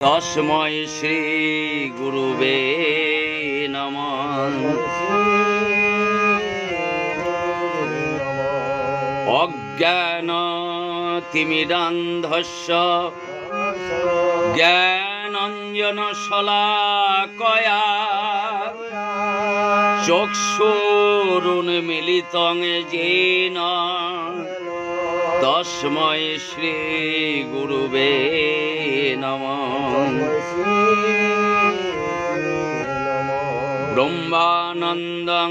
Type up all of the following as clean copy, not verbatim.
তস্मै শ্রী গুরুবে নমঃ। অজ্ঞানতিমিরান্ধস্য জ্ঞানাঞ্জনশলাকয়া চক্ষুরুন্মীলিতং येन তস্मै শ্রী গুরুবে নমঃ। ব্রহ্মানন্দং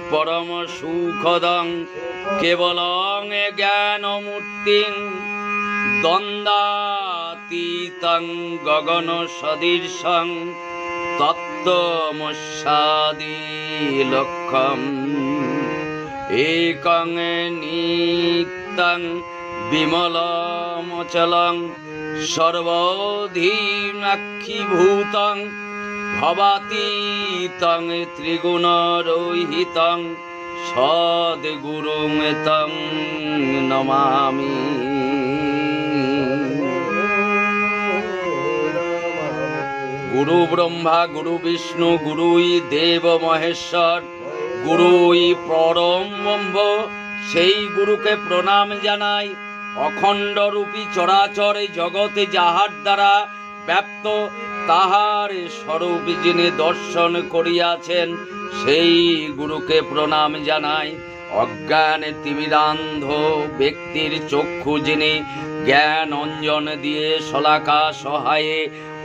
পরম সুখদং কেবলং জ্ঞানমূর্তিং দ্বন্দ্বাতীতং গগন সদৃশং তত্ত্বমস্যাদি লক্ষ্যম একং নিত্যং বিমলমচলং সর্বধীনাক্ষীভূতং ভবাতীতং ত্রিগুণরহিতং সদ্গুরুং তং নমামি। গুরু ব্রহ্মা গুরু বিষ্ণু গুরুই দেব মহেশ্বর গুরুই পরম ব্রহ্ম। সেই গুরুকে প্রণাম জানাই। অখণ্ড রূপী চরাচর জগতে যাহার দ্বারা ব্যাপ্ত তাহার স্বরূপ যিনি দর্শন করিয়াছেন সেই গুরুকে প্রণাম জানাই। অজ্ঞান তিমিরান্ধ ব্যক্তির চক্ষু যিনি জ্ঞান অঞ্জন দিয়ে শলাকা সহায়ে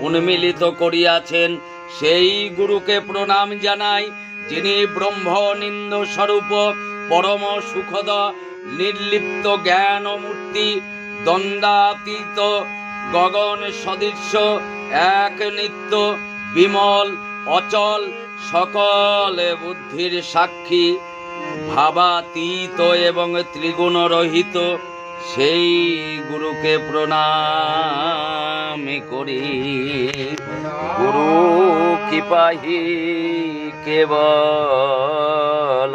উন্মীলিত করিয়াছেন সেই গুরুকে প্রণাম জানাই। যিনি ব্রহ্মনিন্দ স্বরূপ পরম সুখদ নির্লিপ্ত জ্ঞানমূর্তি দ্বন্দ্বাতীত গগন সদৃশ এক নিত্য বিমল অচল সকল বুদ্ধির সাক্ষী ভাবাতীত এবং ত্রিগুণ রহিত সেই গুরুকে প্রণাম করি। গুরু কৃপাহি কেবল।